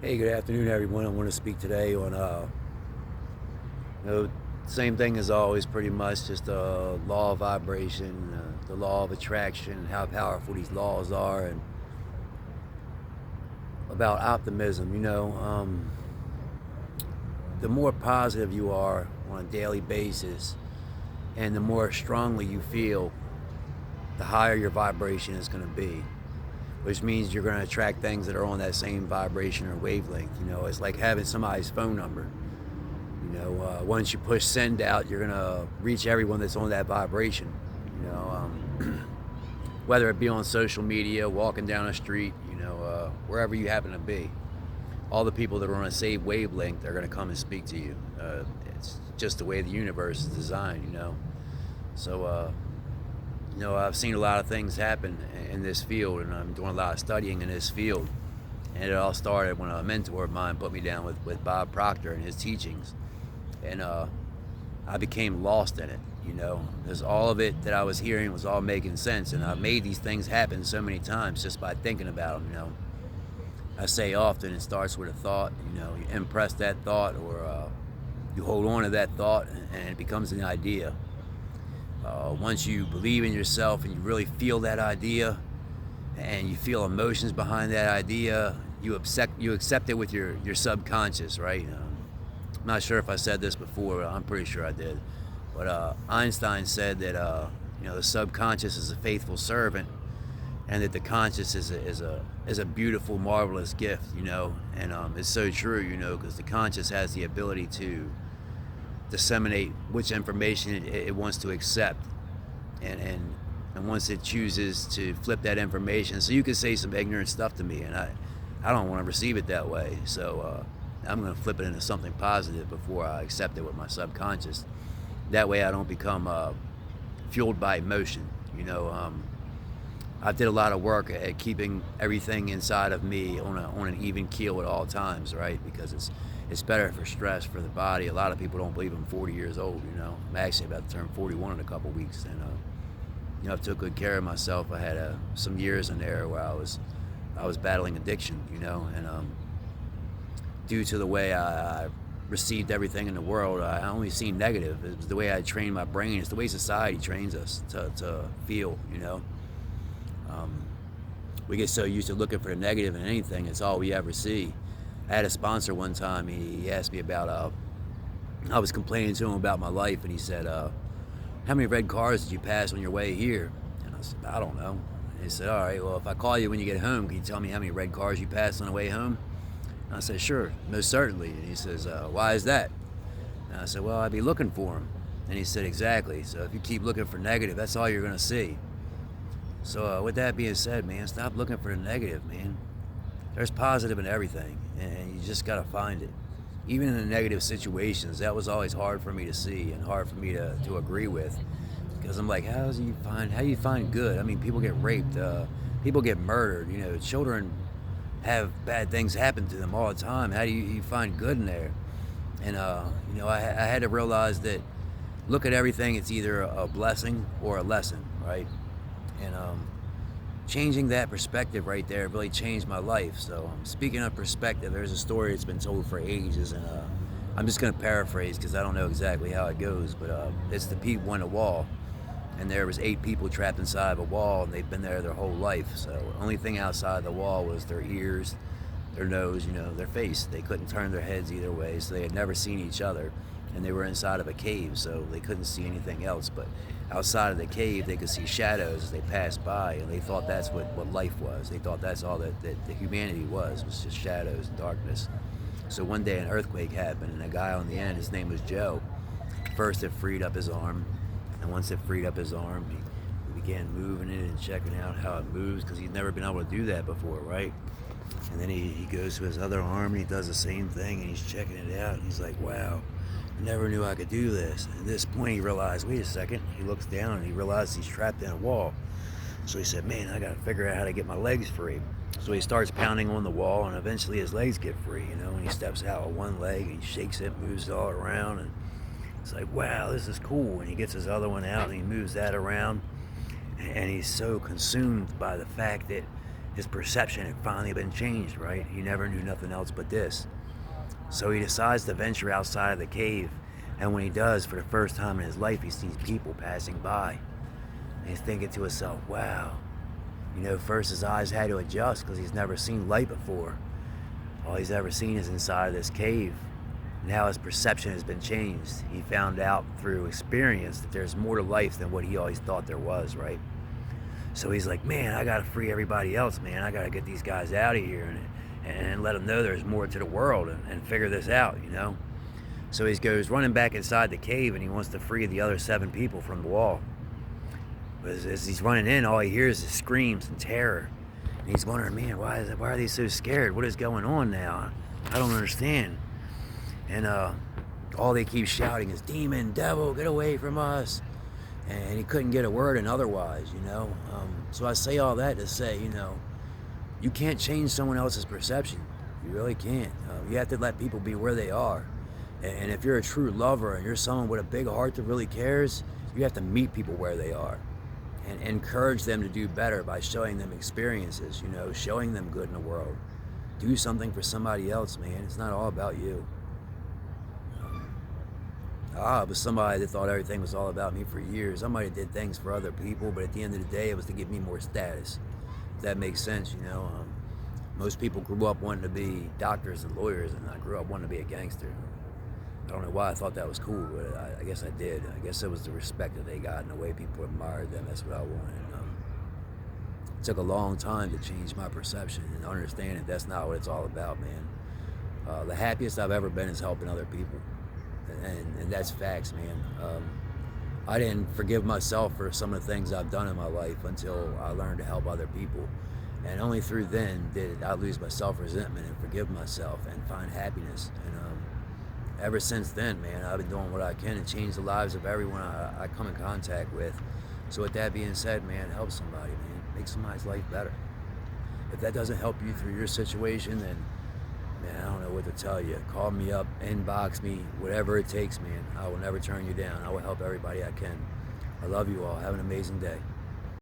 Hey, good afternoon, everyone. I want to speak today on, same thing as always, pretty much, just the law of vibration, the law of attraction, how powerful these laws are, and about optimism. The more positive you are on a daily basis, and the more strongly you feel, the higher your vibration is going to be, which means you're going to attract things that are on that same vibration or wavelength. It's like having somebody's phone number. Once you push send out, you're going to reach everyone that's on that vibration. Whether it be on social media, walking down the street, wherever you happen to be. All the people that are on a same wavelength, they're going to come and speak to you. It's just the way the universe is designed. So, I've seen a lot of things happen in this field, and I'm doing a lot of studying in this field. And it all started when a mentor of mine put me down with Bob Proctor and his teachings. And I became lost in it, because all of it that I was hearing was all making sense. And I've made these things happen so many times just by thinking about them. I say often it starts with a thought. You impress that thought, or you hold on to that thought, and it becomes an idea. Once you believe in yourself and you really feel that idea, and you feel emotions behind that idea, you accept it with your subconscious, right? I'm not sure if I said this before, but I'm pretty sure I did. But Einstein said that the subconscious is a faithful servant, and that the conscious is a beautiful, marvelous gift, and it's so true, because the conscious has the ability to disseminate which information it wants to accept, and once it chooses to flip that information, so you can say some ignorant stuff to me, and I don't want to receive it that way, so I'm going to flip it into something positive before I accept it with my subconscious. That way I don't become fueled by emotion. I did a lot of work at keeping everything inside of me on an even keel at all times, right? Because it's better for stress, for the body. A lot of people don't believe I'm 40 years old. I'm actually about to turn 41 in a couple weeks, and I took good care of myself. I had some years in there where I was battling addiction, and due to the way I received everything in the world, I only seen negative. It was the way I trained my brain. It's the way society trains us to feel. We get so used to looking for the negative in anything. It's all we ever see. I had a sponsor one time. He asked me about, I was complaining to him about my life, and he said, how many red cars did you pass on your way here? And I said, I don't know. And he said, all right, well, if I call you when you get home, can you tell me how many red cars you passed on the way home? And I said, sure, most certainly. And he says, why is that? And I said, well, I'd be looking for them. And he said, exactly. So if you keep looking for negative, that's all you're going to see. So with that being said, man, stop looking for the negative, man. There's positive in everything, and you just got to find it. Even in the negative situations, that was always hard for me to see and hard for me to agree with, because I'm like, how do you find good? I mean, people get raped, people get murdered, children have bad things happen to them all the time. How do you find good in there? And I had to realize that, look at everything, it's either a blessing or a lesson, right? And changing that perspective right there really changed my life. So speaking of perspective, there's a story that's been told for ages, and I'm just going to paraphrase because I don't know exactly how it goes, but it's the people in a wall, and there was 8 people trapped inside of a wall, and they've been there their whole life. So the only thing outside the wall was their ears, their nose, their face. They couldn't turn their heads either way, so they had never seen each other. And they were inside of a cave, so they couldn't see anything else. But outside of the cave, they could see shadows as they passed by, and they thought that's what life was. They thought that's all that humanity was just shadows and darkness. So one day an earthquake happened, and a guy on the end, his name was Joe. First it freed up his arm, and once it freed up his arm, he began moving it and checking out how it moves, because he'd never been able to do that before, right? And then he goes to his other arm, and he does the same thing, and he's checking it out, and he's like, wow. I never knew I could do this. At this point, he realized, wait a second. He looks down and he realizes he's trapped in a wall. So he said, man, I got to figure out how to get my legs free. So he starts pounding on the wall, and eventually his legs get free, and he steps out with one leg, and he shakes it, moves it all around, and it's like, wow, this is cool. And he gets his other one out, and he moves that around, and he's so consumed by the fact that his perception had finally been changed, right? He never knew nothing else but this. So he decides to venture outside of the cave, and when he does, for the first time in his life, he sees people passing by. And he's thinking to himself, wow, first his eyes had to adjust because he's never seen light before. All he's ever seen is inside of this cave. Now his perception has been changed. He found out through experience that there's more to life than what he always thought there was, right? So he's like, man, I gotta free everybody else, man. I gotta get these guys out of here and let them know there's more to the world and figure this out, So he goes running back inside the cave, and he wants to free the other 7 people from the wall. But as he's running in, all he hears is screams and terror. And he's wondering, man, why are they so scared? What is going on now? I don't understand. And all they keep shouting is, demon, devil, get away from us. And he couldn't get a word in otherwise, So I say all that to say, you can't change someone else's perception. You really can't. You have to let people be where they are. And if you're a true lover and you're someone with a big heart that really cares, you have to meet people where they are and encourage them to do better by showing them experiences, showing them good in the world. Do something for somebody else, man. It's not all about you. I was somebody that thought everything was all about me for years. I might have did things for other people, but at the end of the day, it was to give me more status. If that makes sense, Most people grew up wanting to be doctors and lawyers, and I grew up wanting to be a gangster. I don't know why I thought that was cool, but I guess I did. I guess it was the respect that they got and the way people admired them. That's what I wanted. It took a long time to change my perception and understand that that's not what it's all about, man. The happiest I've ever been is helping other people. And that's facts, man. I didn't forgive myself for some of the things I've done in my life until I learned to help other people. And only through then did I lose my self-resentment and forgive myself and find happiness. And ever since then, man, I've been doing what I can to change the lives of everyone I come in contact with. So with that being said, man, help somebody, man. Make somebody's life better. If that doesn't help you through your situation, then man, I don't know what to tell you. Call me up, inbox me, whatever it takes, man. I will never turn you down. I will help everybody I can. I love you all. Have an amazing day.